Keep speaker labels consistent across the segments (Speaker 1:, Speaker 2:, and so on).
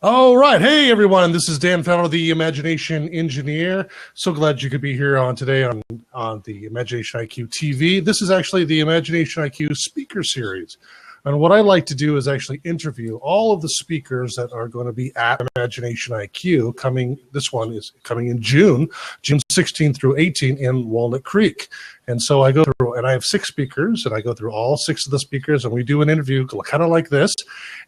Speaker 1: All right. Hey, everyone. This is Dan Fowler, the Imagination Engineer. So glad you could be here today on the Imagination IQ TV. This is actually the Imagination IQ speaker series. And what I like to do is actually interview all of the speakers that are going to be at Imagination IQ coming. This one is coming in June 16 through 18 in Walnut Creek. And so I go through, and I have 6 speakers, and I go through all 6 of the speakers, and we do an interview kind of like this,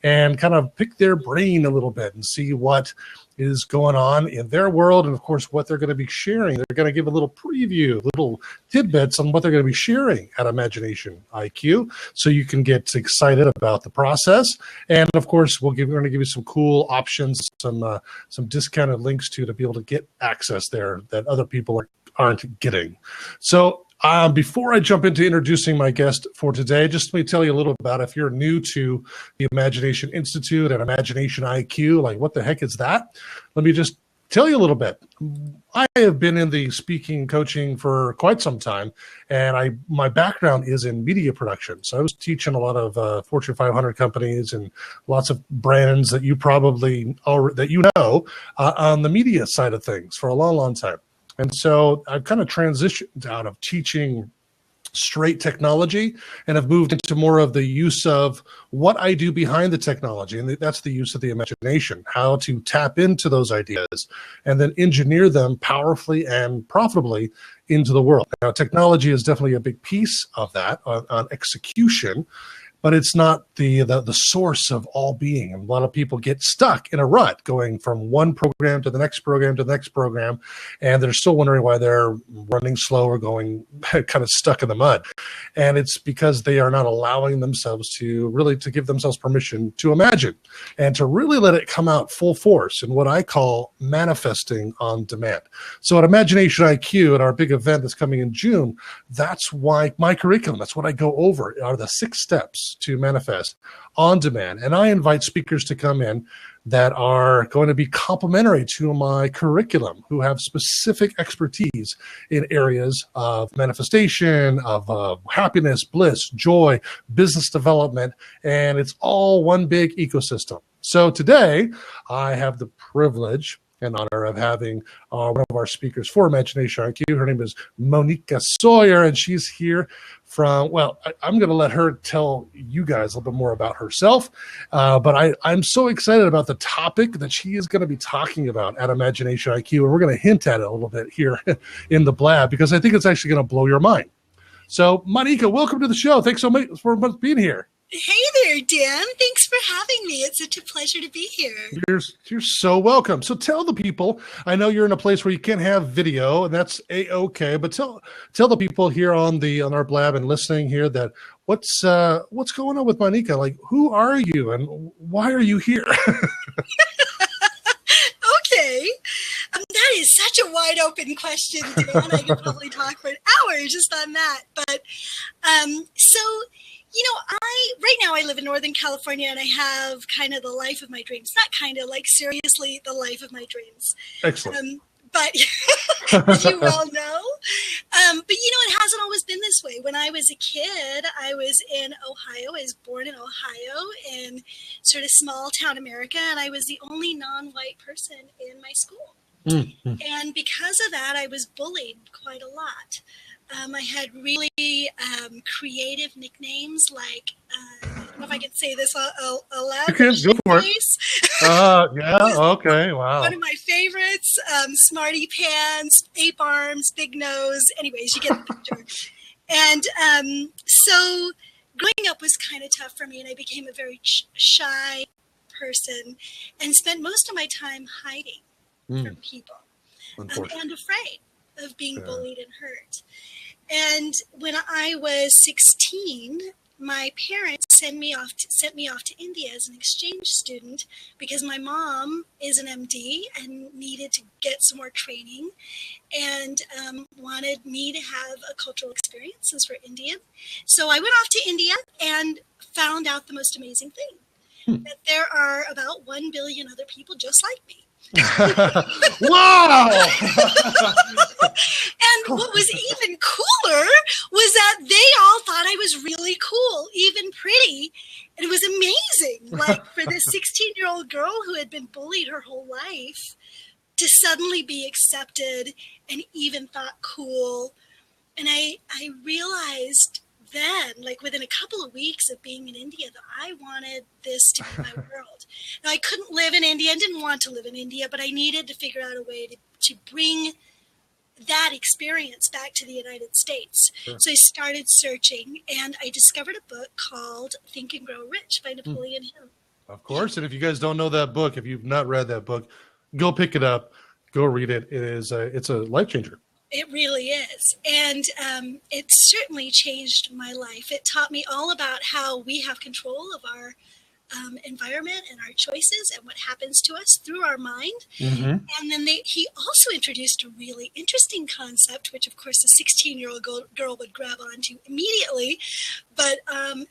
Speaker 1: and kind of pick their brain a little bit and see what is going on in their world, and of course what they're going to be sharing. They're going to give a little preview, little tidbits on what they're going to be sharing at Imagination IQ, so you can get excited about the process. And of course, we're going to give you some cool options, some discounted links to be able to get access there that other people aren't getting. So before I jump into introducing my guest for today, just let me tell you a little about, if you're new to the Imagination Institute and Imagination IQ, like what the heck is that? Let me just tell you a little bit. I have been in the speaking coaching for quite some time, and my background is in media production. So I was teaching a lot of Fortune 500 companies and lots of brands that you probably know on the media side of things for a long, long time. And so I've kind of transitioned out of teaching straight technology and have moved into more of the use of what I do behind the technology. And that's the use of the imagination, how to tap into those ideas and then engineer them powerfully and profitably into the world. Now, technology is definitely a big piece of that on execution, but it's not the source of all being. And a lot of people get stuck in a rut going from one program to the next program to the next program, and they're still wondering why they're running slow or going kind of stuck in the mud. And it's because they are not allowing themselves to give themselves permission to imagine and to really let it come out full force in what I call manifesting on demand. So at Imagination IQ, at our big event that's coming in June, that's why my curriculum, that's what I go over, are the 6 steps to manifest on demand. And I invite speakers to come in that are going to be complementary to my curriculum, who have specific expertise in areas of manifestation, of happiness, bliss, joy, business development, and it's all one big ecosystem. So today, I have the privilege and honor of having one of our speakers for Imagination IQ. Her name is Moneeka Sawyer, and she's here from, I'm going to let her tell you guys a little bit more about herself, but I'm so excited about the topic that she is going to be talking about at Imagination IQ, and we're going to hint at it a little bit here in the blab, because I think it's actually going to blow your mind. So, Moneeka, welcome to the show. Thanks so much for being here.
Speaker 2: Hey there, Dan. Thanks for having me. It's such a pleasure to be here.
Speaker 1: You're so welcome. So tell the people, I know you're in a place where you can't have video, and that's A-okay, but tell the people here on our blab and listening here that what's going on with Moneeka? Like, who are you and why are you here?
Speaker 2: Okay. That is such a wide open question, Dan. I could probably talk for an hour just on that. But right now I live in Northern California, and I have kind of the life of my dreams. Not kind of, like seriously the life of my dreams.
Speaker 1: Excellent.
Speaker 2: But as you well know, it hasn't always been this way. When I was a kid, I was in Ohio. I was born in Ohio in sort of small town America, and I was the only non-white person in my school. Mm-hmm. And because of that, I was bullied quite a lot. I had really creative nicknames, like, I don't know if I can say this aloud.
Speaker 1: You can, go for it. Yeah, okay, wow.
Speaker 2: One of my favorites, Smarty Pants, Ape Arms, Big Nose. Anyways, you get the picture. And so growing up was kind of tough for me, and I became a very shy person and spent most of my time hiding from people and afraid of being bullied and hurt. And when I was 16, my parents sent me off to India as an exchange student, because my mom is an MD and needed to get some more training, and wanted me to have a cultural experience since we're Indian. So I went off to India and found out the most amazing thing, that there are about 1 billion other people just like me.
Speaker 1: Wow!
Speaker 2: And what was even cooler was that they all thought I was really cool, even pretty. And it was amazing, like for this 16-year-old girl who had been bullied her whole life to suddenly be accepted and even thought cool. And I realized then, like within a couple of weeks of being in India, that I wanted this to be my world. Now, I couldn't live in India and didn't want to live in India, but I needed to figure out a way to bring that experience back to the United States. Sure. So I started searching, and I discovered a book called Think and Grow Rich by Napoleon Hill.
Speaker 1: Of course. And if you guys don't know that book, if you've not read that book, go pick it up, go read it. It's a life changer.
Speaker 2: It really is. And it certainly changed my life. It taught me all about how we have control of our environment and our choices and what happens to us through our mind. Mm-hmm. And then he also introduced a really interesting concept, which of course a 16-year-old girl would grab onto immediately. But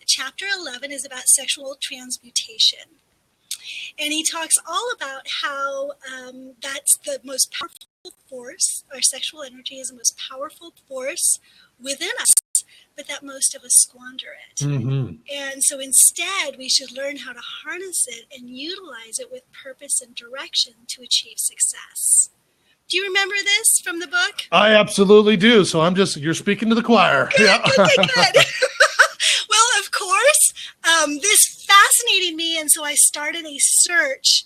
Speaker 2: chapter 11 is about sexual transmutation. And he talks all about how that's the most powerful force. Our sexual energy is the most powerful force within us, but that most of us squander it. Mm-hmm. And so instead, we should learn how to harness it and utilize it with purpose and direction to achieve success. Do you remember this from the book?
Speaker 1: I absolutely do. So you're speaking to the choir.
Speaker 2: Good, yeah. Good. Well, of course, this fascinated me, and so I started a search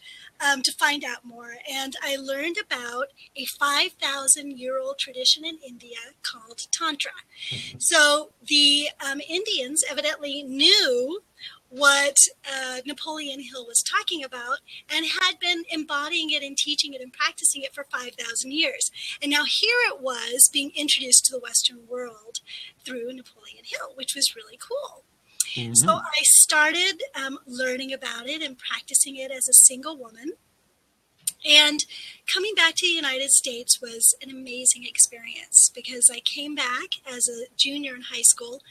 Speaker 2: to find out more. And I learned about a 5,000-year-old tradition in India called Tantra. Mm-hmm. So the Indians evidently knew what Napoleon Hill was talking about and had been embodying it and teaching it and practicing it for 5,000 years. And now here it was being introduced to the Western world through Napoleon Hill, which was really cool. Mm-hmm. So I started learning about it and practicing it as a single woman. And coming back to the United States was an amazing experience because I came back as a junior in high school,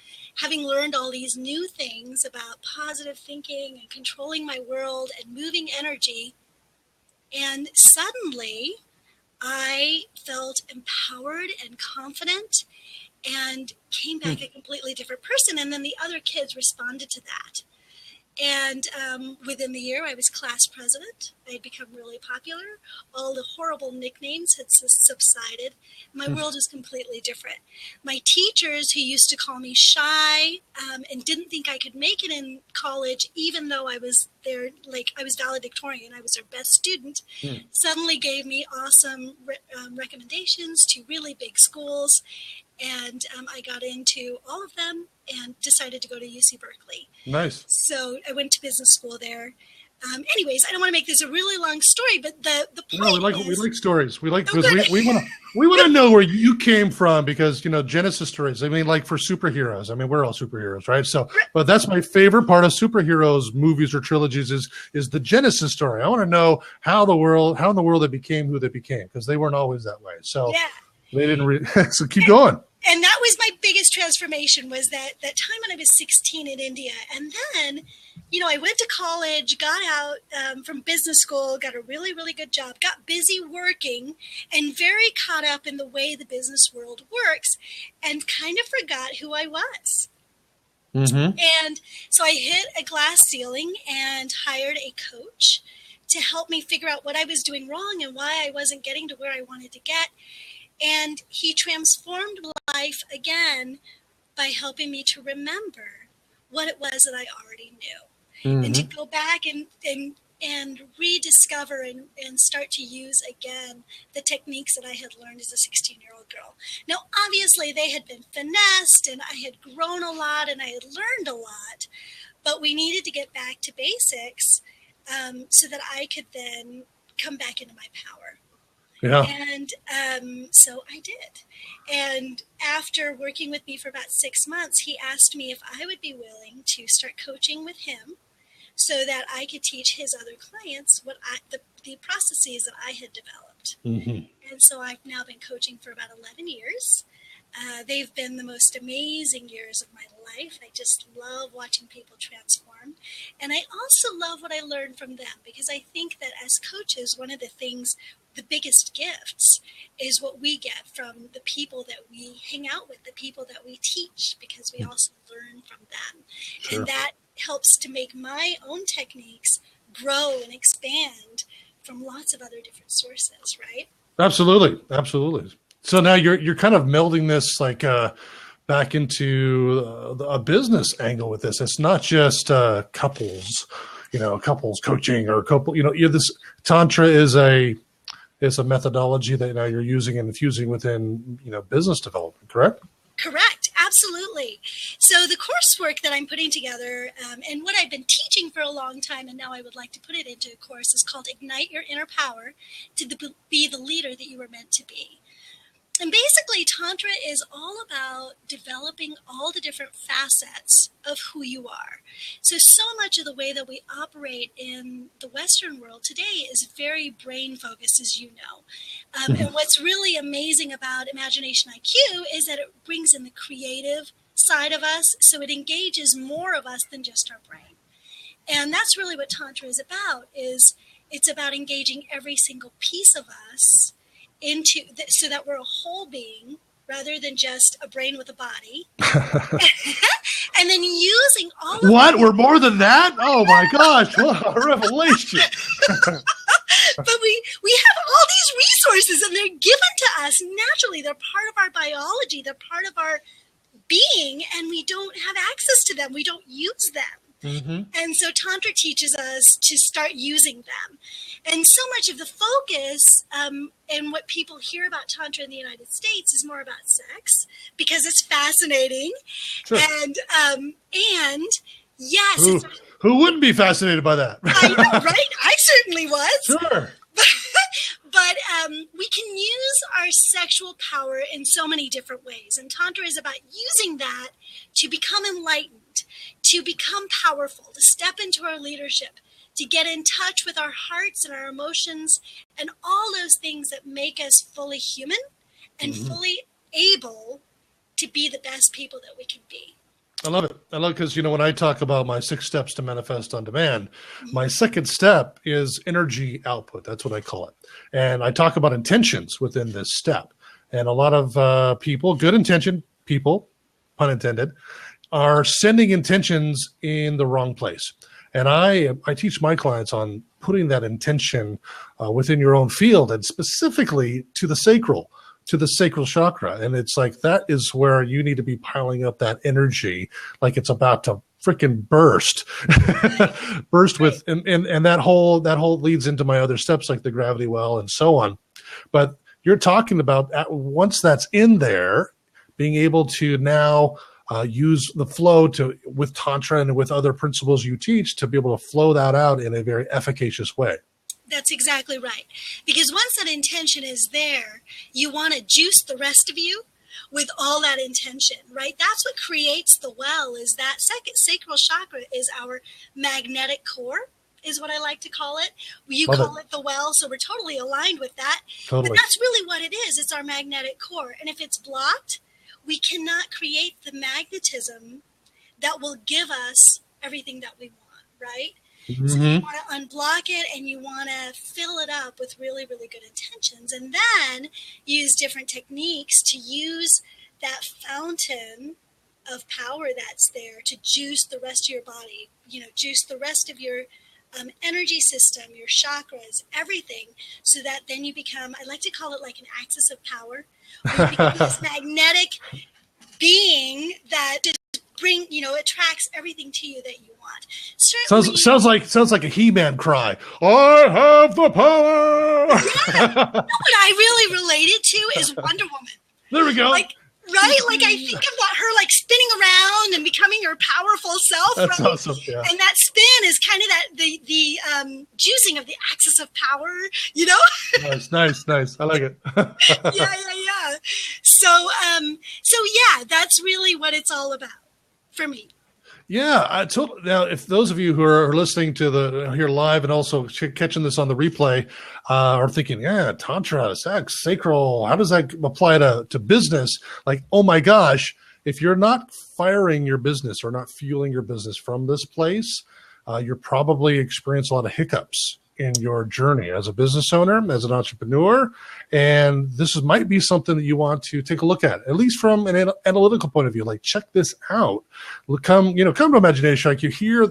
Speaker 2: having learned all these new things about positive thinking and controlling my world and moving energy. And suddenly I felt empowered and confident and came back a completely different person. And then the other kids responded to that. And within the year, I was class president. I had become really popular. All the horrible nicknames had subsided. My world was completely different. My teachers, who used to call me shy and didn't think I could make it in college, even though I was there, like I was valedictorian, I was their best student, suddenly gave me awesome recommendations to really big schools. And I got into all of them and decided to go to UC Berkeley.
Speaker 1: Nice.
Speaker 2: So I went to business school there. Anyways, I don't want to make this a really long story, but the point
Speaker 1: we like stories. We like because we want to know where you came from because Genesis stories. I mean, like for superheroes. I mean, we're all superheroes, right? So, but that's my favorite part of superheroes movies or trilogies is the Genesis story. I want to know how in the world they became who they became because they weren't always that way. So. Yeah. They didn't so keep going.
Speaker 2: And that was my biggest transformation was that time when I was 16 in India. And then, I went to college, got out from business school, got a really, really good job, got busy working and very caught up in the way the business world works and kind of forgot who I was. Mm-hmm. And so I hit a glass ceiling and hired a coach to help me figure out what I was doing wrong and why I wasn't getting to where I wanted to get. And he transformed life again by helping me to remember what it was that I already knew. Mm-hmm. And to go back and rediscover and start to use again the techniques that I had learned as a 16-year-old girl. Now, obviously, they had been finessed and I had grown a lot and I had learned a lot. But we needed to get back to basics so that I could then come back into my power.
Speaker 1: Yeah.
Speaker 2: And so I did. And after working with me for about 6 months, he asked me if I would be willing to start coaching with him so that I could teach his other clients the processes that I had developed. Mm-hmm. And so I've now been coaching for about 11 years. They've been the most amazing years of my life. I just love watching people transform. And I also love what I learned from them because I think that as coaches, one of the biggest gifts is what we get from the people that we hang out with, the people that we teach, because we also learn from them. Sure. And that helps to make my own techniques grow and expand from lots of other different sources, right?
Speaker 1: Absolutely, absolutely. So now you're kind of melding this like back into a business angle with this. It's not just couples, couples coaching or couple. This Tantra is a methodology that now you're using and infusing within business development. Correct?
Speaker 2: Correct. Absolutely. So the coursework that I'm putting together and what I've been teaching for a long time, and now I would like to put it into a course, is called Ignite Your Inner Power to be the leader that you were meant to be. And basically, Tantra is all about developing all the different facets of who you are. So much of the way that we operate in the Western world today is very brain focused, as you know. And what's really amazing about Imagination IQ is that it brings in the creative side of us, so it engages more of us than just our brain. And that's really what Tantra is about, it's about engaging every single piece of us so that we're a whole being rather than just a brain with a body. And then using all of
Speaker 1: what? We're more than that? Oh my gosh, what a revelation.
Speaker 2: But we have all these resources and they're given to us naturally. They're part of our biology. They're part of our being, and we don't have access to them. We don't use them. Mm-hmm. And so Tantra teaches us to start using them. And so much of the focus and what people hear about Tantra in the United States is more about sex because it's fascinating. Sure. And yes.
Speaker 1: Who wouldn't be fascinated by that?
Speaker 2: I know, right? I certainly was.
Speaker 1: Sure.
Speaker 2: But we can use our sexual power in so many different ways. And Tantra is about using that to become enlightened, to become powerful, to step into our leadership, to get in touch with our hearts and our emotions and all those things that make us fully human and fully able to be the best people that we can be.
Speaker 1: I love it. I love it because, when I talk about my 6 steps to manifest on demand, my second step is energy output. That's what I call it. And I talk about intentions within this step. And a lot of people, good intention people, pun intended, are sending intentions in the wrong place. And I teach my clients on putting that intention within your own field and specifically to the sacral chakra. And it's like, that is where you need to be piling up that energy like it's about to freaking burst with, and that whole leads into my other steps like the gravity well and so on. But you're talking about once that's in there, being able to now use the flow with Tantra and with other principles you teach to be able to flow that out in a very efficacious way.
Speaker 2: That's exactly right. Because once that intention is there, you want to juice the rest of you with all that intention, right? That's what creates the well, is that second sacral chakra is our magnetic core, is what I like to call it. You call it the well, so we're totally aligned with that. Totally. But that's really what it is. It's our magnetic core. And if it's blocked, we cannot create the magnetism that will give us everything that we want, right? Mm-hmm. So you want to unblock it and you want to fill it up with really, really good intentions. And then use different techniques to use that fountain of power that's there to juice the rest of your body, juice the rest of your energy system, your chakras, everything, so that then you become, I like to call it like an axis of power, where you become this magnetic being that just attracts everything to you that you want. Sounds like a He-Man cry. I have the power. Yeah. What I really relate it to is Wonder Woman.
Speaker 1: There we go.
Speaker 2: Right? Like I think about her spinning around and becoming her powerful self.
Speaker 1: That's
Speaker 2: right?
Speaker 1: Awesome. Yeah.
Speaker 2: And that spin is kind of the juicing of the axis of power,
Speaker 1: Nice. I like it.
Speaker 2: Yeah. So yeah, that's really what it's all about for me.
Speaker 1: Yeah, now, if those of you who are listening to here live and also catching this on the replay are thinking, yeah, Tantra, sex, sacral, how does that apply to business? Like, oh my gosh, if you're not firing your business or not fueling your business from this place, you're probably experiencing a lot of hiccups in your journey as a business owner, as an entrepreneur. And might be something that you want to take a look at least from an analytical point of view. Like, check this out. Come to Imagination IQ, hear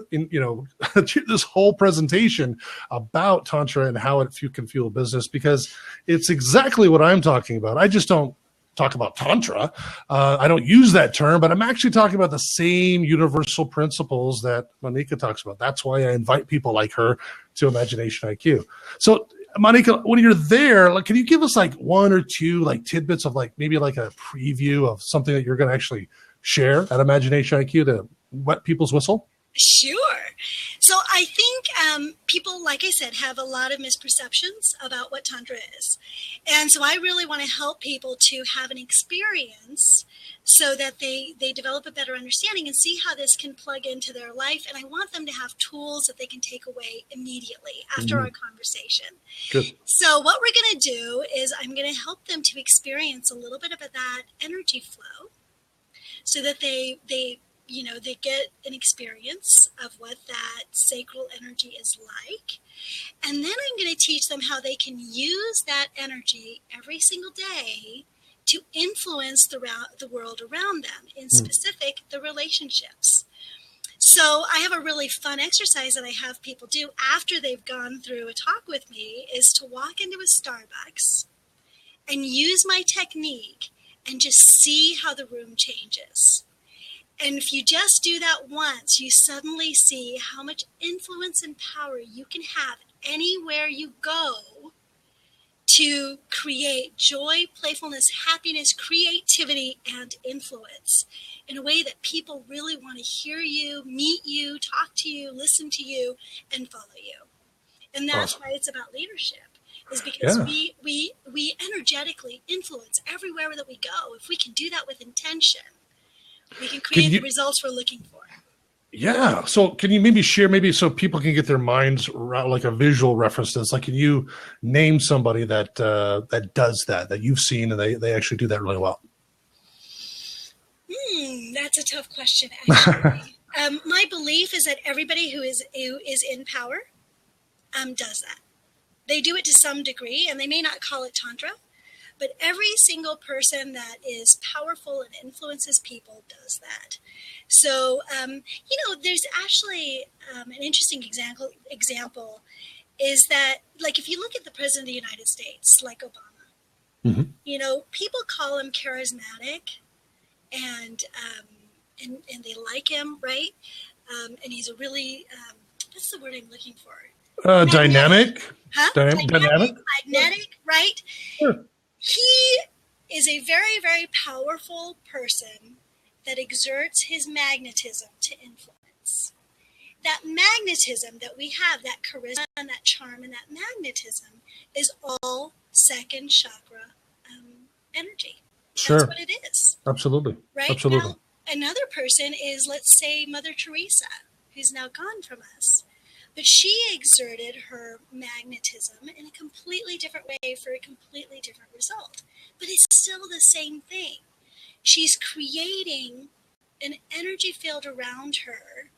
Speaker 1: this whole presentation about Tantra and how you can fuel business, because it's exactly what I'm talking about. I just don't talk about Tantra. I don't use that term, but I'm actually talking about the same universal principles that Moneeka talks about. That's why I invite people like her to Imagination IQ. So, Moneeka, when you're there, can you give us one or two tidbits of maybe a preview of something that you're going to actually share at Imagination IQ to wet people's whistle?
Speaker 2: Sure. So I think people, like I said, have a lot of misperceptions about what Tantra is. And so I really want to help people to have an experience so that they develop a better understanding and see how this can plug into their life. And I want them to have tools that they can take away immediately after our conversation.
Speaker 1: Good.
Speaker 2: So what we're going to do is I'm going to help them to experience a little bit of that energy flow so that they get an experience of what that sacral energy is like. And then I'm going to teach them how they can use that energy every single day to influence the world around them, in specific, the relationships. So I have a really fun exercise that I have people do after they've gone through a talk with me, is to walk into a Starbucks and use my technique and just see how the room changes. And if you just do that once, you suddenly see how much influence and power you can have anywhere you go to create joy, playfulness, happiness, creativity, and influence in a way that people really want to hear you, meet you, talk to you, listen to you, and follow you. And that's why it's about leadership, is because we energetically influence everywhere that we go. If we can do that with intention, we can create the results we're looking for.
Speaker 1: Yeah. So can you maybe share, so people can get their minds around, a visual reference to this? Can you name somebody that does that you've seen and they actually do that really well?
Speaker 2: That's a tough question, actually. My belief is that everybody who is in power does that. They do it to some degree, and they may not call it Tantra, but every single person that is powerful and influences people does that. So, there's actually an interesting example is that, if you look at the President of the United States, like Obama, people call him charismatic and they like him, right? And he's a really, what's the word I'm looking for?
Speaker 1: Dynamic?
Speaker 2: Huh?
Speaker 1: Dynamic?
Speaker 2: Magnetic, right?
Speaker 1: Sure.
Speaker 2: He is a very, very powerful person that exerts his magnetism to influence. That magnetism that we have, that charisma and that charm and that magnetism, is all second chakra energy.
Speaker 1: Sure.
Speaker 2: That's what it is.
Speaker 1: Absolutely.
Speaker 2: Right?
Speaker 1: Absolutely.
Speaker 2: Now, another person is, let's say, Mother Teresa, who's now gone from us. But she exerted her magnetism in a completely different way for a completely different result. But it's still the same thing. She's creating an energy field around her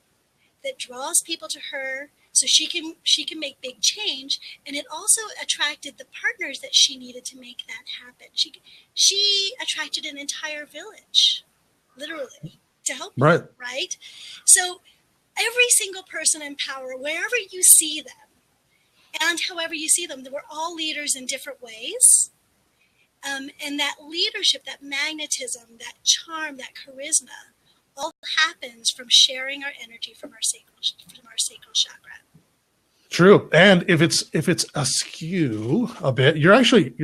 Speaker 2: that draws people to her so she can make big change. And it also attracted the partners that she needed to make that happen. She attracted an entire village, literally, to help her, right? So every single person in power, wherever you see them, and however you see them, we're all leaders in different ways. And that leadership, that magnetism, that charm, that charisma, all happens from sharing our energy from our sacral chakra.
Speaker 1: True. And if it's askew a bit, you're actually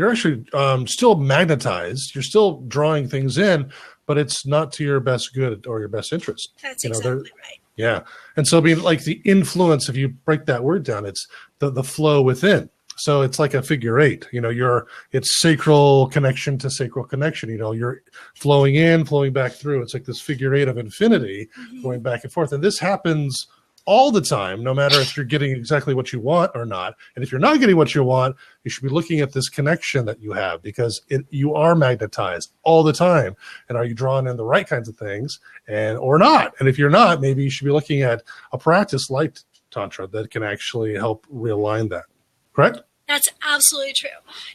Speaker 1: still magnetized. You're still drawing things in, but it's not to your best good or your best interest.
Speaker 2: That's exactly right.
Speaker 1: Yeah. And so the influence, if you break that word down, it's the flow within. So it's like a figure eight, it's sacral connection to sacral connection. You're flowing in, flowing back through. It's like this figure eight of infinity going back and forth. And this happens all the time, no matter if you're getting exactly what you want or not. And if you're not getting what you want, you should be looking at this connection that you have, because you are magnetized all the time. And are you drawing in the right kinds of things or not? And if you're not, maybe you should be looking at a practice like Tantra that can actually help realign that. Correct?
Speaker 2: That's absolutely true.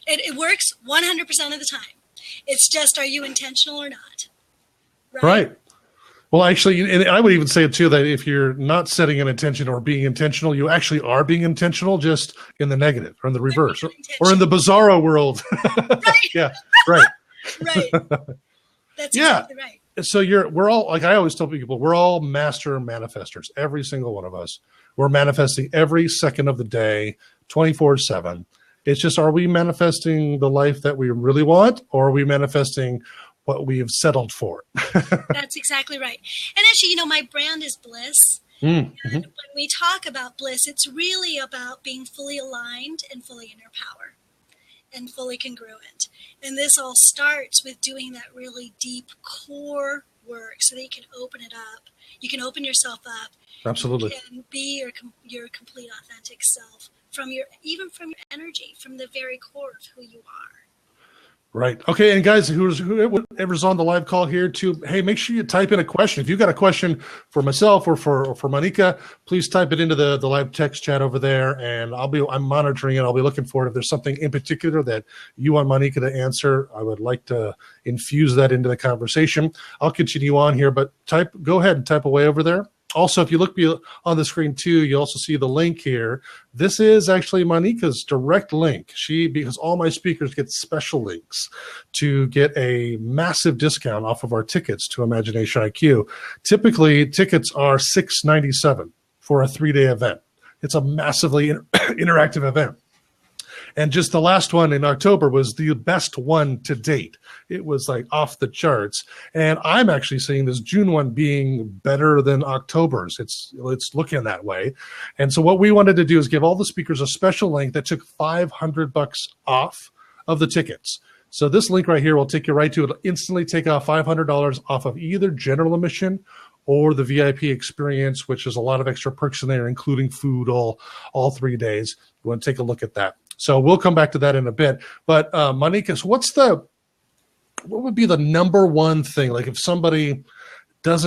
Speaker 2: It works 100% of the time. It's just, are you intentional or not?
Speaker 1: Right. Well, actually, and I would even say too that if you're not setting an intention or being intentional, you actually are being intentional, just in the negative or in the reverse or in the bizarro world.
Speaker 2: Right.
Speaker 1: Yeah. Right.
Speaker 2: Right. That's exactly right.
Speaker 1: So we're all, like I always tell people, we're all master manifestors. Every single one of us. We're manifesting every second of the day, 24/7. It's just, are we manifesting the life that we really want, or are we manifesting what we have settled for?
Speaker 2: That's exactly right. And actually, my brand is bliss. And when we talk about bliss, it's really about being fully aligned and fully in your power and fully congruent. And this all starts with doing that really deep core work so that you can open it up. You can open yourself up.
Speaker 1: Absolutely.
Speaker 2: You can be your complete authentic self even from your energy, from the very core of who you are.
Speaker 1: Right. Okay. And guys, whoever's on the live call here too, hey, make sure you type in a question. If you've got a question for myself or for Moneeka, please type it into the live text chat over there, and I'm monitoring it. I'll be looking for it. If there's something in particular that you want Moneeka to answer, I would like to infuse that into the conversation. I'll continue on here, but go ahead and type away over there. Also, if you look on the screen too, you also see the link here. This is actually Moneeka's direct link. Because all my speakers get special links to get a massive discount off of our tickets to Imagination IQ. Typically, tickets are $697 for a 3-day event. It's a massively interactive event. And just the last one in October was the best one to date. It was like off the charts. And I'm actually seeing this June one being better than October's. It's looking that way. And so what we wanted to do is give all the speakers a special link that took $500 off of the tickets. So this link right here will take you right to it. It'll instantly take off $500 off of either general admission or the VIP experience, which is a lot of extra perks in there, including food all 3 days. You want to take a look at that. So we'll come back to that in a bit. But Moneeka, so what would be the number one thing? Like if somebody they're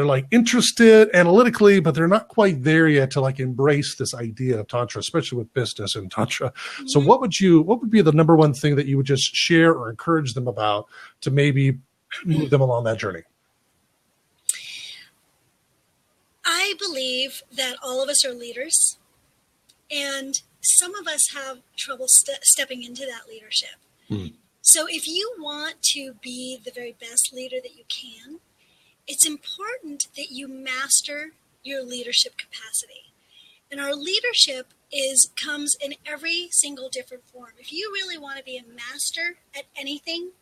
Speaker 1: like interested analytically, but they're not quite there yet to like embrace this idea of Tantra, especially with business and Tantra. Mm-hmm. So what would be the number one thing that you would just share or encourage them about to maybe move them along that journey?
Speaker 2: I believe that all of us are leaders, and some of us have trouble stepping into that leadership. So if you want to be the very best leader that you can, it's important that you master your leadership capacity. And our leadership comes in every single different form. If you really want to be a master at anything,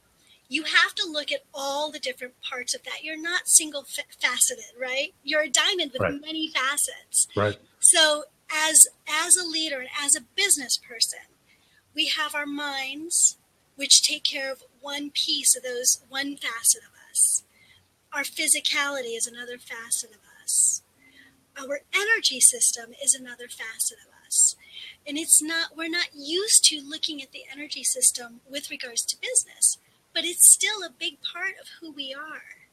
Speaker 2: you have to look at all the different parts of that. You're not single-faceted, right? You're a diamond with many facets. Right. So as a leader and as a business person, we have our minds, which take care of one piece of those, one facet of us. Our physicality is another facet of us. Our energy system is another facet of us. And we're not used to looking at the energy system with regards to business, but it's still a big part of who we are.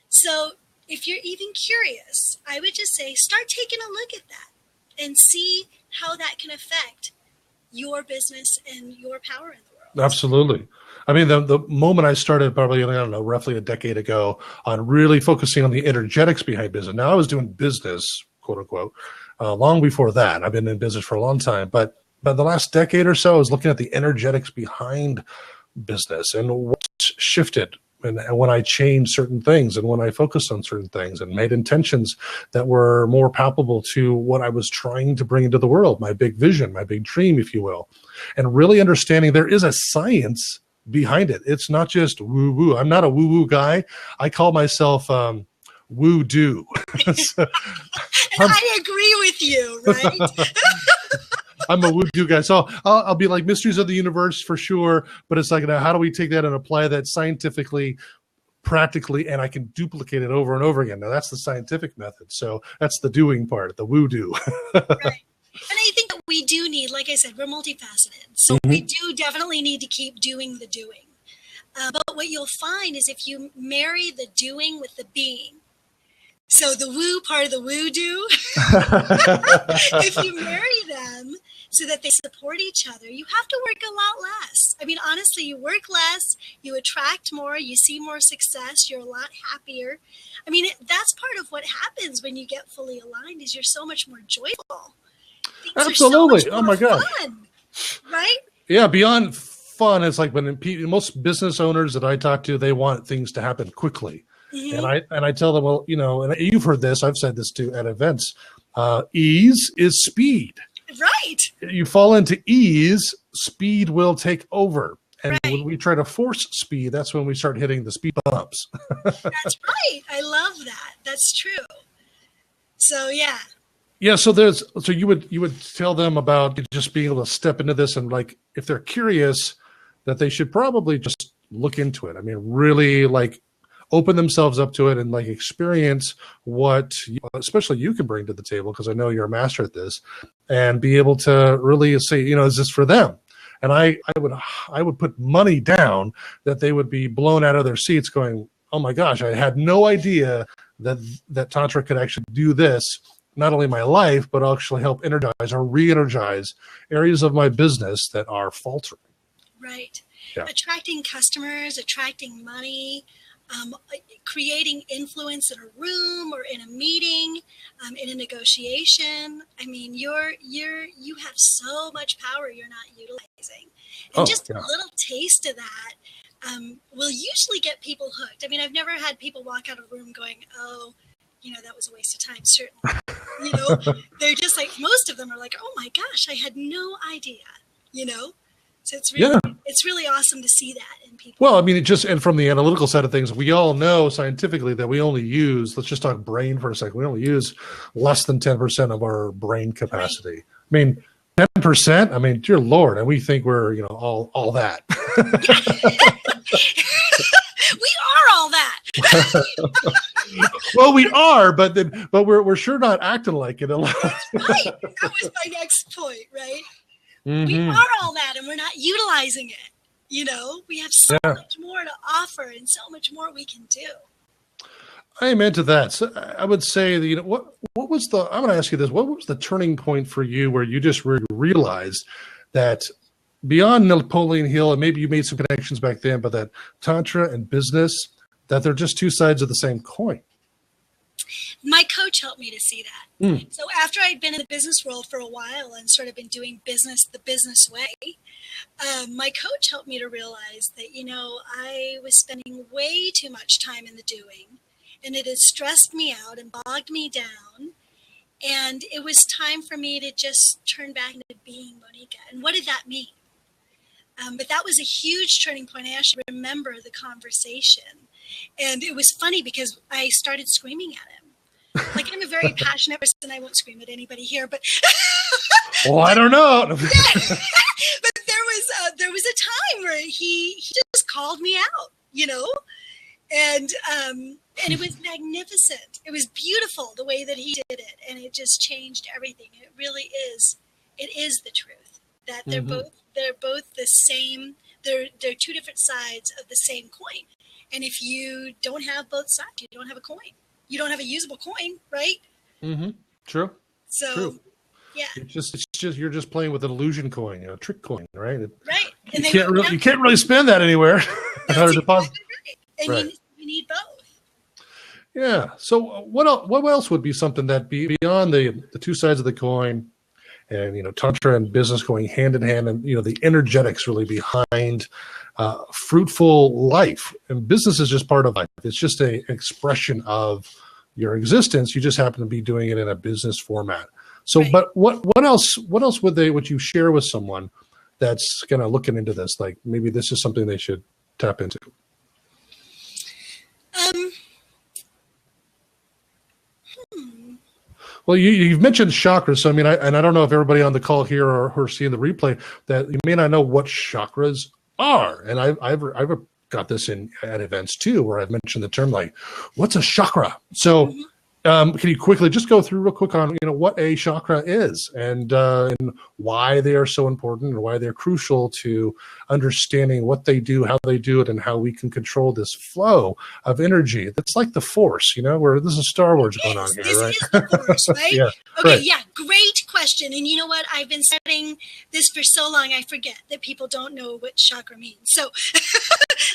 Speaker 2: So if you're even curious, I would just say, start taking a look at that and see how that can affect your business and your power in the world.
Speaker 1: Absolutely. I mean, the moment I started probably, I don't know, roughly a decade ago on really focusing on the energetics behind business. Now I was doing business, quote unquote, long before that. I've been in business for a long time, but the last decade or so, I was looking at the energetics behind business and what shifted and when I changed certain things and when I focused on certain things and made intentions that were more palpable to what I was trying to bring into the world, my big vision, my big dream, if you will, and really understanding there is a science behind it. It's not just woo-woo. I'm not a woo-woo guy. I call myself woo-do.
Speaker 2: And I agree with you, right?
Speaker 1: I'm a woo-do guy. So I'll be like mysteries of the universe for sure. But it's like, how do we take that and apply that scientifically, practically, and I can duplicate it over and over again. Now that's the scientific method. So that's the doing part, the woo-do.
Speaker 2: Right. And I think that we do need, like I said, we're multifaceted. So we do definitely need to keep doing the doing. But what you'll find is if you marry the doing with the being, So the woo part of the woo do, if you marry them so that they support each other, you have to work a lot less. I mean, honestly, you work less, you attract more, you see more success, you're a lot happier. I mean, that's part of what happens when you get fully aligned is you're so much more joyful. Things
Speaker 1: Absolutely.
Speaker 2: Are so much
Speaker 1: Oh my gosh.
Speaker 2: fun, right?
Speaker 1: Yeah, beyond fun, it's like when most business owners that I talk to, they want things to happen quickly.
Speaker 2: Mm-hmm.
Speaker 1: And I tell them, well, and you've heard this, I've said this too at events, ease is speed.
Speaker 2: Right.
Speaker 1: You fall into ease, speed will take over. And
Speaker 2: Right.
Speaker 1: when we try to force speed, that's when we start hitting the speed bumps.
Speaker 2: That's right. I love that. That's true. So yeah.
Speaker 1: Yeah, so you would tell them about just being able to step into this, and like if they're curious, that they should probably just look into it. I mean, really like open themselves up to it and like experience what especially you can bring to the table, because I know you're a master at this, and be able to really say, is this for them? And I would put money down that they would be blown out of their seats going, oh my gosh, I had no idea that Tantra could actually do this, not only in my life, but actually help energize or re-energize areas of my business that are faltering.
Speaker 2: Right.
Speaker 1: Yeah.
Speaker 2: Attracting customers, attracting money, creating influence in a room or in a meeting, in a negotiation. I mean, you have so much power you're not utilizing, and just a little taste of that will usually get people hooked. I mean, I've never had people walk out of a room going, "Oh, that was a waste of time." Certainly, they're just like, most of them are like, "Oh my gosh, I had no idea." So it's really awesome to see that in people.
Speaker 1: Well, I mean, and from the analytical side of things, we all know scientifically that we only use, let's just talk brain for a second, we only use less than 10% of our brain capacity. Right. I mean, 10%, I mean, dear Lord, and we think we're, all that.
Speaker 2: We are all that.
Speaker 1: Well, we are, but we're sure not acting like it a lot.
Speaker 2: That's right. That was my next point, right? Mm-hmm. We are all that, and we're not utilizing it. We have so much more to offer and so much more we can do.
Speaker 1: Amen to that. So I would say that, what was I'm going to ask you this, what was the turning point for you where you just realized that beyond Napoleon Hill, and maybe you made some connections back then, but that Tantra and business, that they're just two sides of the same coin?
Speaker 2: My coach helped me to see that. So after I'd been in the business world for a while and sort of been doing business the business way, my coach helped me to realize that, I was spending way too much time in the doing, and it had stressed me out and bogged me down. And it was time for me to just turn back into being Moneeka. And what did that mean? But that was a huge turning point. I actually remember the conversation. And it was funny because I started screaming at him. Like, I'm a very passionate person. I won't scream at anybody here, but
Speaker 1: well, I don't know.
Speaker 2: But there was a time where he just called me out, and it was magnificent. It was beautiful the way that he did it, and it just changed everything. It really is. It is the truth that they're both the same. They're two different sides of the same coin. And if you don't have both sides, you don't have a coin. You don't have a usable coin, right?
Speaker 1: Mm-hmm. True.
Speaker 2: So,
Speaker 1: true.
Speaker 2: Yeah.
Speaker 1: It's just you're just playing with an illusion coin, a trick coin, right?
Speaker 2: Right.
Speaker 1: And you can't really spend that anywhere.
Speaker 2: That's exactly right. And you need both.
Speaker 1: Yeah. So what else would be something that beyond the two sides of the coin, and Tantra and business going hand in hand, and the energetics really behind fruitful life, and business is just part of life. It's just an expression of your existence. You just happen to be doing it in a business format. So, right. But what else would you share with someone that's kind of looking into this? Like maybe this is something they should tap into. Well, you've mentioned chakras. So, I mean, I don't know if everybody on the call here or who are seeing the replay, that you may not know what chakras are. And I've got this at events too, where I've mentioned the term like, what's a chakra? So Can you quickly just go through real quick on what a chakra is and why they are so important and why they're crucial to understanding what they do, how they do it, and how we can control this flow of energy. That's like the Force, where this is Star Wars going on here,
Speaker 2: this
Speaker 1: right?
Speaker 2: is the Force, right?
Speaker 1: Yeah.
Speaker 2: Okay,
Speaker 1: Right.
Speaker 2: yeah, great question. And you know what? I've been studying this for so long, I forget that people don't know what chakra means. So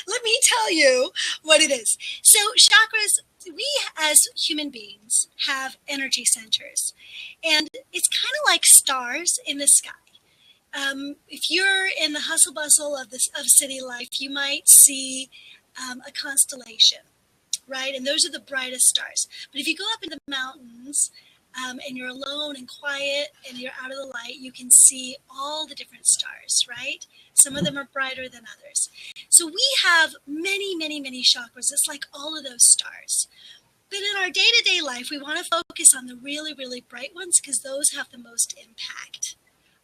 Speaker 2: let me tell you what it is. So chakras, we as human beings have energy centers, and it's kind of like stars in the sky. If you're in the hustle bustle of city life, you might see a constellation, right? And those are the brightest stars. But if you go up in the mountains and you're alone and quiet and you're out of the light, you can see all the different stars, right? Some of them are brighter than others. So we have many, many, many chakras. It's like all of those stars. But in our day-to-day life, we want to focus on the really, really bright ones because those have the most impact.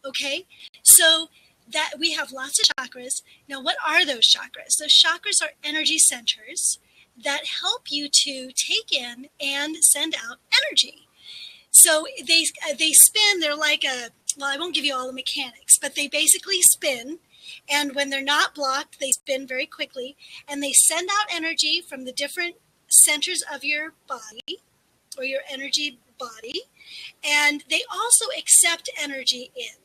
Speaker 2: Okay? So that we have lots of chakras. Now, what are those chakras? Those chakras are energy centers that help you to take in and send out energy. So they spin. They're like I won't give you all the mechanics, but they basically spin. And when they're not blocked, they spin very quickly. And they send out energy from the different centers of your body or your energy body. And they also accept energy in.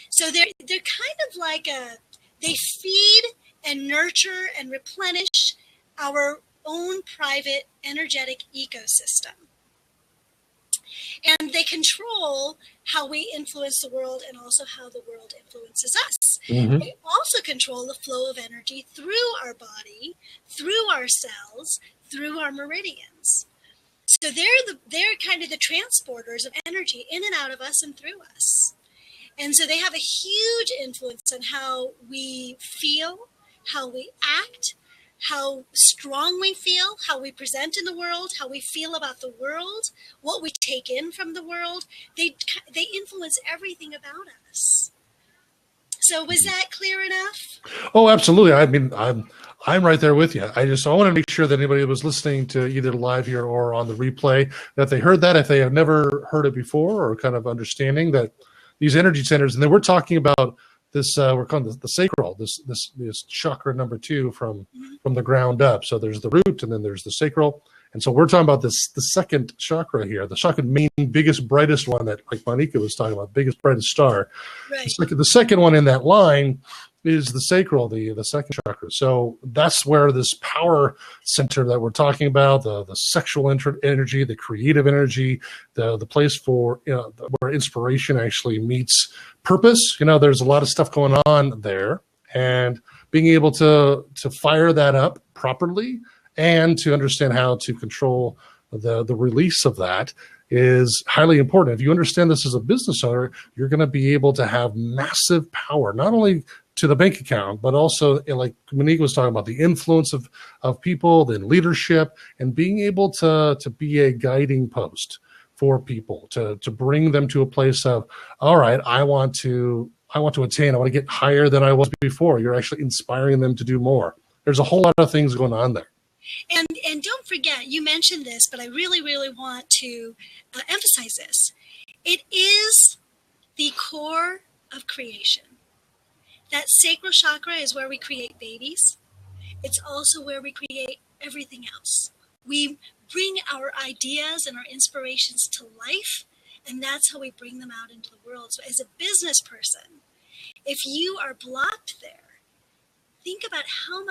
Speaker 2: So they're kind of like they feed and nurture and replenish our own private energetic ecosystem. And they control how we influence the world and also how the world influences us.
Speaker 1: Mm-hmm.
Speaker 2: They also control the flow of energy through our body, through our cells, through our meridians. So they're kind of the transporters of energy in and out of us and through us. And so they have a huge influence on how we feel, how we act, how strong we feel, how we present in the world, how we feel about the world, what we take in from the world. They influence everything about us. So was that clear enough?
Speaker 1: Oh, absolutely. I mean, I'm right there with you. I want to make sure that anybody that was listening to either live here or on the replay that they heard that if they have never heard it before or kind of understanding that these energy centers, and then we're talking about this. We're calling the sacral. This chakra number 2 from the ground up. So there's the root, and then there's the sacral. And so we're talking about the second chakra here, the second main, biggest, brightest one that, like Moneeka was talking about, biggest, brightest star.
Speaker 2: Right.
Speaker 1: The second one in that line is the sacral, the second chakra. So that's where this power center that we're talking about, the sexual energy, the creative energy, the place for where inspiration actually meets purpose. There's a lot of stuff going on there, and being able to fire that up properly and to understand how to control the release of that is highly important. If you understand this as a business owner, you're going to be able to have massive power, not only to the bank account, but also, like Moneeka was talking about, the influence of people, then leadership, and being able to be a guiding post for people, to bring them to a place of, all right, I want to attain, I want to get higher than I was before. You're actually inspiring them to do more. There's a whole lot of things going on there.
Speaker 2: And don't forget, you mentioned this, but I really, really want to emphasize this. It is the core of creation. That sacral chakra is where we create babies. It's also where we create everything else. We bring our ideas and our inspirations to life, and that's how we bring them out into the world. So as a business person, if you are blocked there, think about how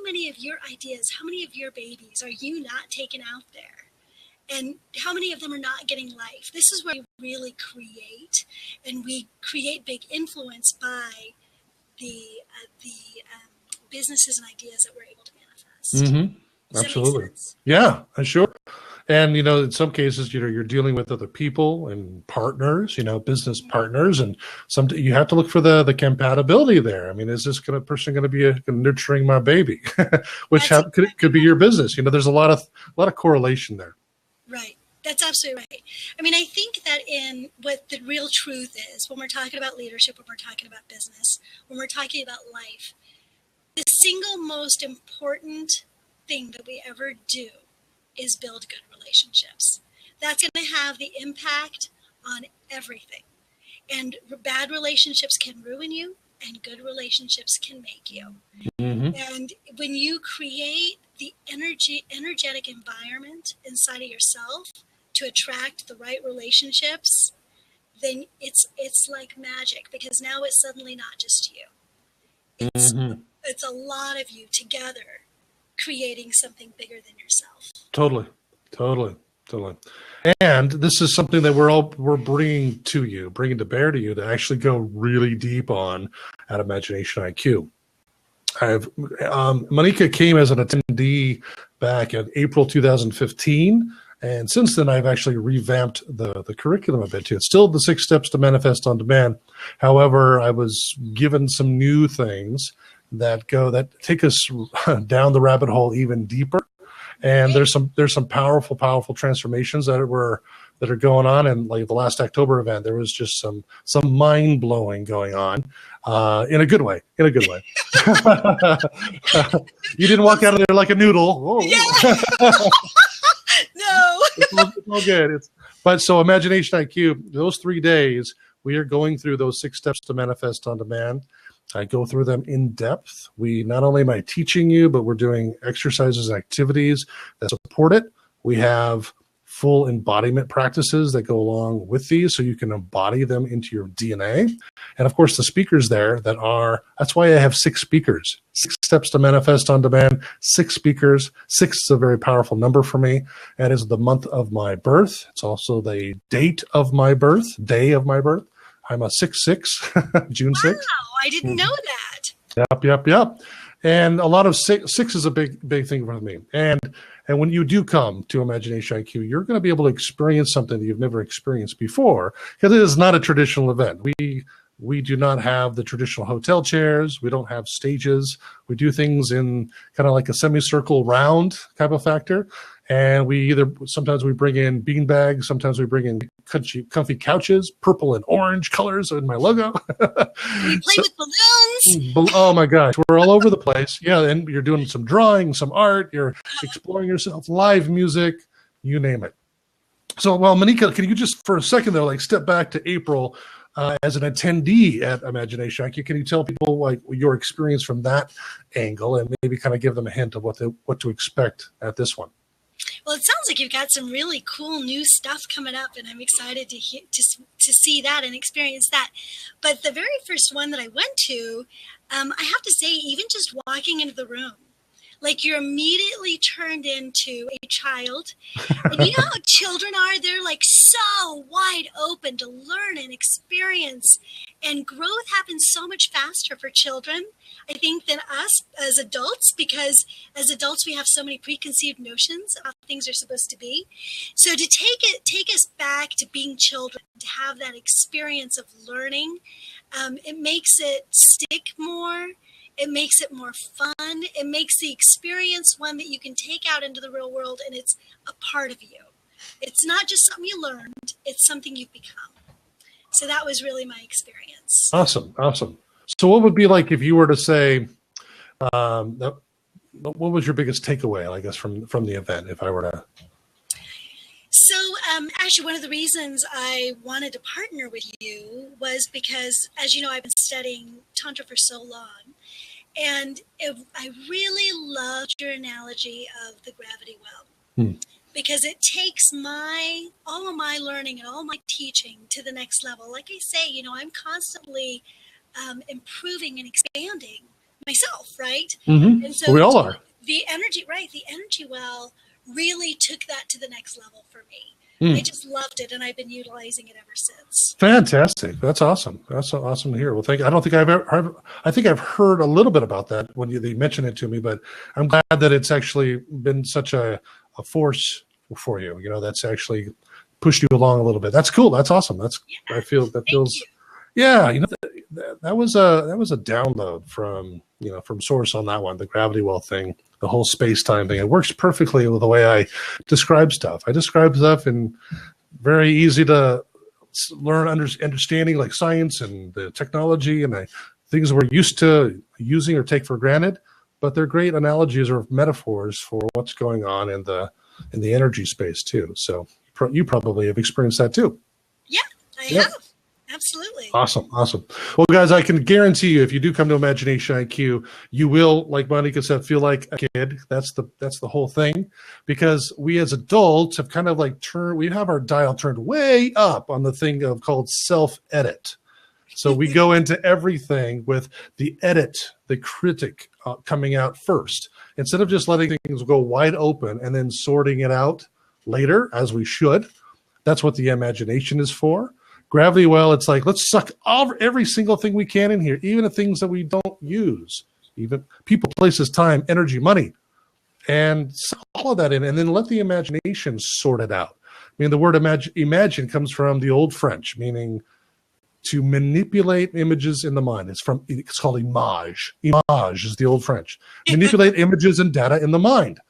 Speaker 2: many of your ideas, how many of your babies are you not taking out there? And how many of them are not getting life? This is where we really create, and we create big influence by the businesses and ideas that we're able to manifest.
Speaker 1: Mm-hmm. Absolutely. Yeah, sure. And, in some cases, you're dealing with other people and partners, business partners, and you have to look for the compatibility there. I mean, is this person going to be nurturing my baby, which could be your business? There's a lot of correlation there.
Speaker 2: Right. That's absolutely right. I mean, I think that in what the real truth is, when we're talking about leadership, when we're talking about business, when we're talking about life, the single most important thing that we ever do is build good relationships. that's going to have the impact on everything. And bad relationships can ruin you, and good relationships can make you.
Speaker 1: Mm-hmm.
Speaker 2: And when you create the energetic environment inside of yourself to attract the right relationships, then it's like magic, because now it's suddenly not just you. It's a lot of you together creating something bigger than yourself.
Speaker 1: Totally. And this is something that we're bringing to bear to you to actually go really deep on at Imagination IQ. Moneeka came as an attendee back in April 2015. And since then, I've actually revamped the curriculum a bit too. It's still the 6 steps to manifest on demand. However, I was given some new things that take us down the rabbit hole even deeper. And there's some powerful transformations that are going on. And like the last October event, there was just some mind blowing going on, in a good way. You didn't walk out of there like a noodle. Oh. Yeah.
Speaker 2: No.
Speaker 1: It's all good. But so Imagination IQ, those 3 days, we are going through those 6 steps to manifest on demand. I go through them in depth. We not only am I teaching you, but we're doing exercises and activities that support it. We have full embodiment practices that go along with these so you can embody them into your DNA. And of course, the speakers that's why I have 6 speakers. 6 steps to manifest on demand, 6 speakers. 6 is a very powerful number for me. That is the month of my birth. It's also the date of my birth, day of my birth. I'm a 6/6, June 6th.
Speaker 2: Wow, I didn't know that.
Speaker 1: Yep. And a lot of 6 is a big thing for me. And when you do come to Imagination IQ, you're going to be able to experience something that you've never experienced before, because it is not a traditional event. We do not have the traditional hotel chairs. We don't have stages. We do things in kind of like a semicircle round type of factor. And sometimes we bring in bean bags, sometimes we bring in comfy couches, purple and orange colors in my logo.
Speaker 2: We play with balloons.
Speaker 1: Oh my gosh, we're all over the place. Yeah, and you're doing some drawing, some art, you're exploring yourself, live music, you name it. So, well, Moneeka, can you just for a second though, step back to April as an attendee at Imagination IQ? Can you tell people your experience from that angle and maybe kind of give them a hint of what to expect at this one?
Speaker 2: Well, it sounds like you've got some really cool new stuff coming up, and I'm excited to see that and experience that. But the very first one that I went to, I have to say, even just walking into the room, you're immediately turned into a child. And you know how children are? They're so wide open to learn and experience. And growth happens so much faster for children, I think, than us as adults, because as adults we have so many preconceived notions of how things are supposed to be. So to take us back to being children, to have that experience of learning, it makes it stick more. It makes it more fun. It makes the experience one that you can take out into the real world, and it's a part of you. It's not just something you learned, it's something you've become. So that was really my experience.
Speaker 1: Awesome. So what would be like if you were to say, what was your biggest takeaway, I guess, from the event, if I were to?
Speaker 2: So actually, one of the reasons I wanted to partner with you was because, as you know, I've been studying Tantra for so long. And I really loved your analogy of the gravity well, because it takes all of my learning and all my teaching to the next level. Like I say, I'm constantly improving and expanding myself, right?
Speaker 1: Mm-hmm.
Speaker 2: And so
Speaker 1: we all are.
Speaker 2: The energy well really took that to the next level for me. I just loved it, and I've been utilizing it ever since.
Speaker 1: Fantastic! That's awesome. That's so awesome to hear. Well, thank you. I think I've heard a little bit about that when they mentioned it to me, but I'm glad that it's actually been such a force for you. That's actually pushed you along a little bit. That's cool. That's awesome. I feel that feels. Yeah, that was a download from source on that one, the gravity well thing, the whole space-time thing. It works perfectly with the way I describe stuff. I describe stuff in very easy to learn understanding, like science and the technology and the things we're used to using or take for granted, but they're great analogies or metaphors for what's going on in the energy space too. So you probably have experienced that too.
Speaker 2: Yeah, I have. Absolutely.
Speaker 1: Awesome. Well, guys, I can guarantee you, if you do come to Imagination IQ, you will, like Moneeka said, feel like a kid. That's the whole thing, because we as adults have kind of like we have our dial turned way up on the thing called self-edit. So we go into everything with the critic coming out first, instead of just letting things go wide open and then sorting it out later, as we should. That's what the imagination is for. Gravity well, it's like, let's suck every single thing we can in here, even the things that we don't use, even people, places, time, energy, money, and all of that in, and then let the imagination sort it out. I mean, the word imagine comes from the old French, meaning to manipulate images in the mind. It's called image. Image is the old French. Manipulate images and data in the mind.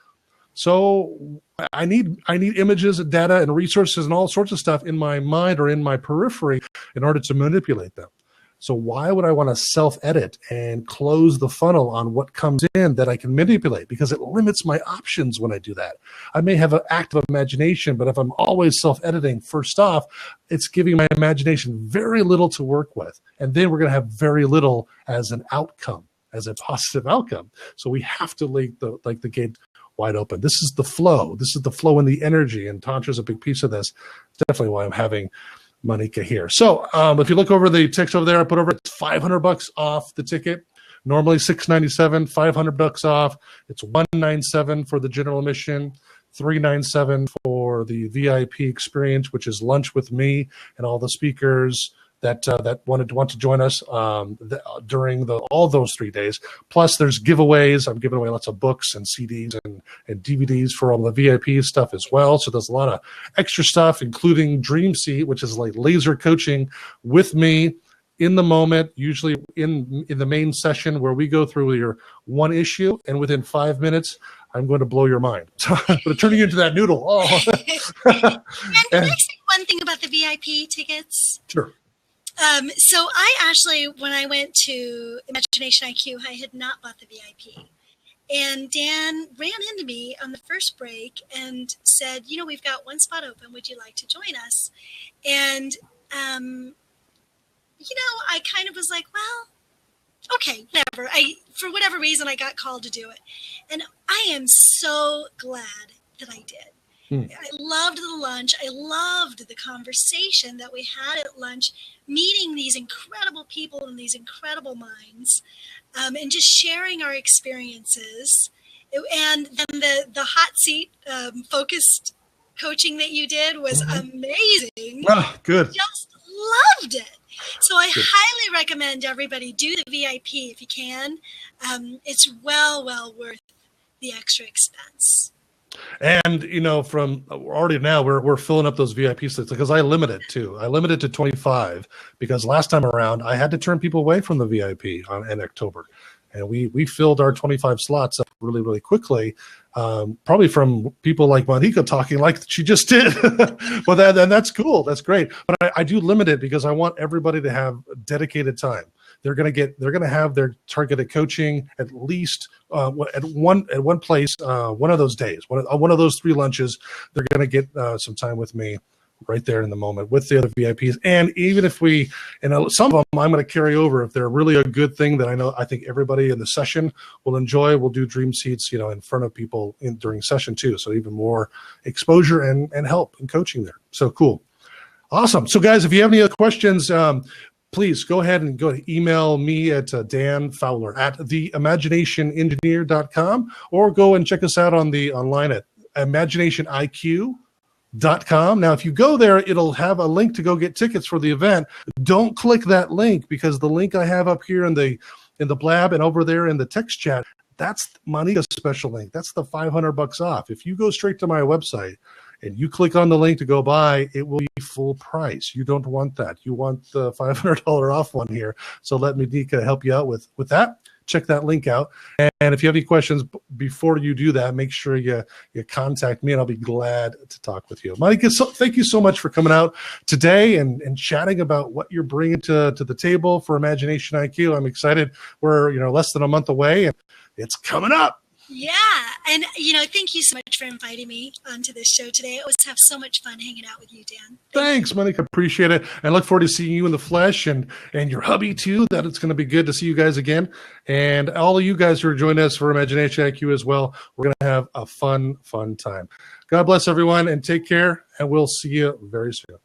Speaker 1: So I need images, data, and resources and all sorts of stuff in my mind or in my periphery in order to manipulate them. So why would I want to self-edit and close the funnel on what comes in that I can manipulate? Because it limits my options when I do that. I may have an active imagination, but if I'm always self-editing, first off, it's giving my imagination very little to work with. And then we're going to have very little as an outcome, as a positive outcome. So we have to leave the gate wide open. This is the flow. This is the flow and the energy, and Tantra is a big piece of this. Definitely why I'm having Moneeka here. So if you look over the text over there, I put over $500 off the ticket. Normally $697, $500 off. It's $197 for the general admission, $397 for the VIP experience, which is lunch with me and all the speakers that want to join us during all those 3 days. Plus, there's giveaways. I'm giving away lots of books and CDs and DVDs for all the VIP stuff as well. So there's a lot of extra stuff, including Dream Seat, which is like laser coaching with me in the moment, usually in the main session where we go through your one issue, and within 5 minutes, I'm going to blow your mind. I'm going to turn you into that noodle. Oh.
Speaker 2: And can I say one thing about the VIP tickets?
Speaker 1: Sure.
Speaker 2: So I actually, when I went to Imagination IQ, I had not bought the VIP. And Dan ran into me on the first break and said, we've got one spot open. Would you like to join us? And, I kind of was like, well, okay, whatever. For whatever reason, I got called to do it. And I am so glad that I did. I loved the lunch. I loved the conversation that we had at lunch, meeting these incredible people and these incredible minds, and just sharing our experiences. And then the hot seat focused coaching that you did was amazing.
Speaker 1: Oh, good.
Speaker 2: Just loved it. So I highly recommend everybody do the VIP if you can. It's well worth the extra expense.
Speaker 1: And from already now we're filling up those VIP slots, because I limit it too. I limit it to 25 because last time around I had to turn people away from the VIP in October, and we filled our 25 slots up really, really quickly. Probably from people like Moneeka talking like she just did. Well, that's cool. That's great. But I do limit it because I want everybody to have dedicated time. They're going to have their targeted coaching at least at one place, one of those days, one of those 3 lunches. They're going to get some time with me right there in the moment with the other VIPs. And even if some of them I'm going to carry over, if they're really a good thing that I think everybody in the session will enjoy, we'll do dream seats, in front of people during session too. So even more exposure and help and coaching there. So cool. Awesome. So guys, if you have any other questions, please go ahead and email me at Dan Fowler at theimaginationengineer.com, or go and check us out online at imaginationIQ.com. Now, if you go there, it'll have a link to go get tickets for the event. Don't click that link, because the link I have up here in the blab and over there in the text chat, that's Moneeka's special link. That's the $500 off. If you go straight to my website and you click on the link to go buy, it will be full price. You don't want that. You want the $500 off one here. So let Moneeka help you out with that. Check that link out. And if you have any questions before you do that, make sure you contact me, and I'll be glad to talk with you. Moneeka, thank you so much for coming out today and chatting about what you're bringing to the table for Imagination IQ. I'm excited. We're less than a month away, and it's coming up.
Speaker 2: Yeah, and thank you so much for inviting me onto this show today. I always have so much fun hanging out with you, Dan.
Speaker 1: Thanks, Moneeka. Appreciate it. I look forward to seeing you in the flesh and your hubby too. That it's going to be good to see you guys again. And all of you guys who are joining us for Imagination IQ as well. We're going to have a fun time. God bless everyone and take care. And we'll see you very soon.